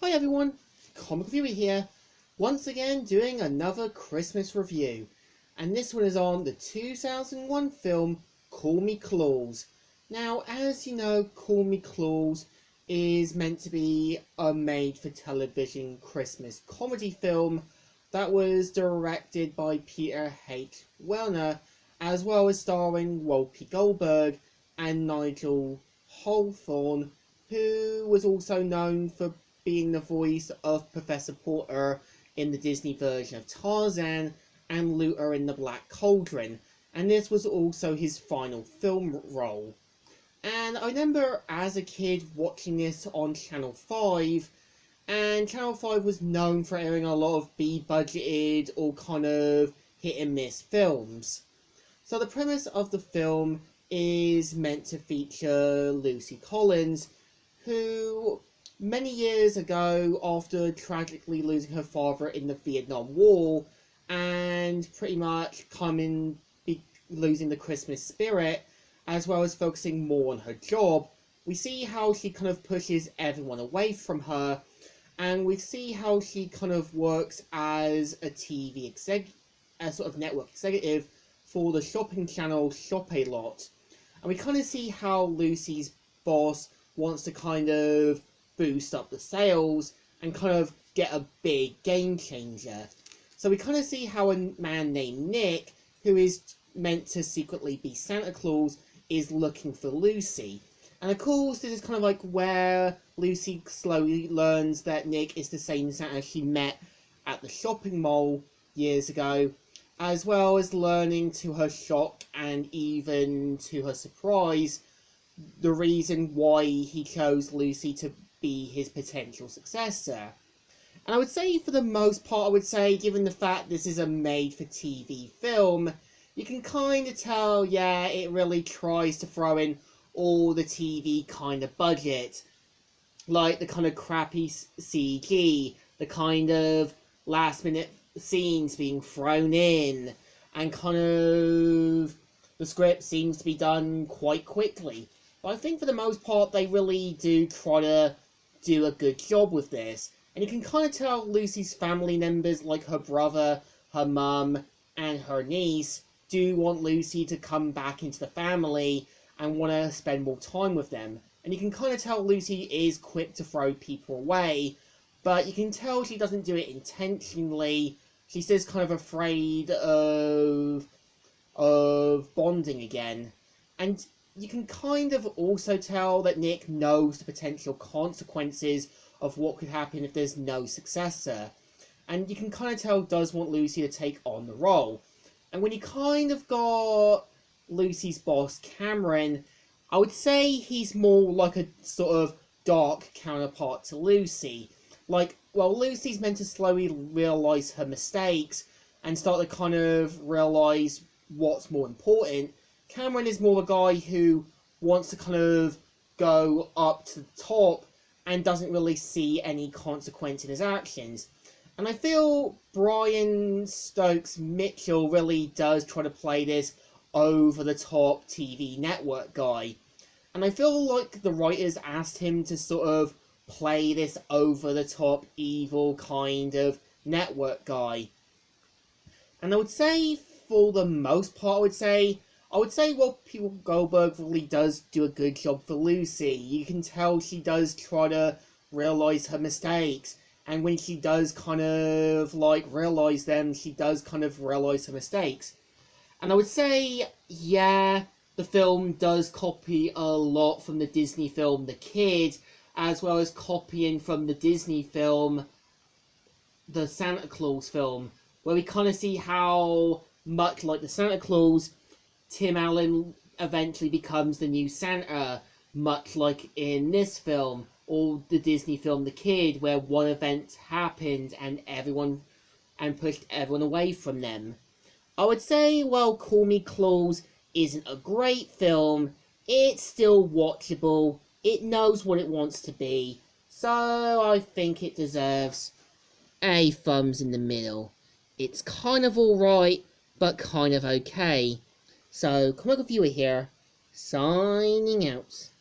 Hi everyone, Comic Reviewer here, once again doing another Christmas review, and this one is on the 2001 film Call Me Claus. Now, as you know, Call Me Claus is meant to be a made-for-television Christmas comedy film that was directed by Peter H. Wellner, as well as starring Whoopi Goldberg and Nigel Hawthorne, who was also known for being the voice of Professor Porter in the Disney version of Tarzan and Luther in the Black Cauldron, and this was also his final film role. And I remember as a kid watching this on Channel 5, and Channel 5 was known for airing a lot of B-budgeted or kind of hit-and-miss films. So the premise of the film is meant to feature Lucy Collins, who many years ago, after tragically losing her father in the Vietnam War and pretty much losing the Christmas spirit, as well as focusing more on her job, we see how she kind of pushes everyone away from her, and we see how she kind of works as a a sort of network executive for the shopping channel Shop-A-Lot. And we kind of see how Lucy's boss wants to kind of boost up the sales and kind of get a big game changer. So we kind of see how a man named Nick, who is meant to secretly be Santa Claus, is looking for Lucy. And of course, this is kind of like where Lucy slowly learns that Nick is the same Santa she met at the shopping mall years ago, as well as learning to her shock and even to her surprise the reason why he chose Lucy to be his potential successor. And I would say, for the most part, given the fact this is a made-for-TV film, you can kind of tell, yeah, it really tries to throw in all the TV kind of budget. Like the kind of crappy CG, the kind of last-minute scenes being thrown in, and kind of the script seems to be done quite quickly. But I think for the most part, they really do try to do a good job with this. And you can kind of tell Lucy's family members, like her brother, her mum, and her niece, do want Lucy to come back into the family and want to spend more time with them. And you can kind of tell Lucy is quick to throw people away, but you can tell she doesn't do it intentionally. She's just kind of afraid of bonding again. And you can kind of also tell that Nick knows the potential consequences of what could happen if there's no successor. And you can kind of tell does want Lucy to take on the role. And when you kind of got Lucy's boss, Cameron, I would say he's more like a sort of dark counterpart to Lucy. Like, well, Lucy's meant to slowly realise her mistakes and start to kind of realise what's more important. Cameron is more a guy who wants to kind of go up to the top and doesn't really see any consequence in his actions. And I feel Brian Stokes Mitchell really does try to play this over-the-top TV network guy. And I feel like the writers asked him to sort of play this over-the-top evil kind of network guy. And I would say, for the most part, I would say Goldberg really does do a good job for Lucy. You can tell she does try to realise her mistakes. And when she does kind of, realise them, she does kind of realise her mistakes. And I would say, yeah, the film does copy a lot from the Disney film The Kid, as well as copying from the Disney film the Santa Claus film, where we kind of see how, much like the Santa Claus, Tim Allen eventually becomes the new Santa, much like in this film, or the Disney film The Kid, where one event happened and pushed everyone away from them. I would say, well, Call Me Claus isn't a great film. It's still watchable. It knows what it wants to be. So I think it deserves a thumbs in the middle. It's kind of alright, but kind of okay. So, Comic Reviewer here, signing out.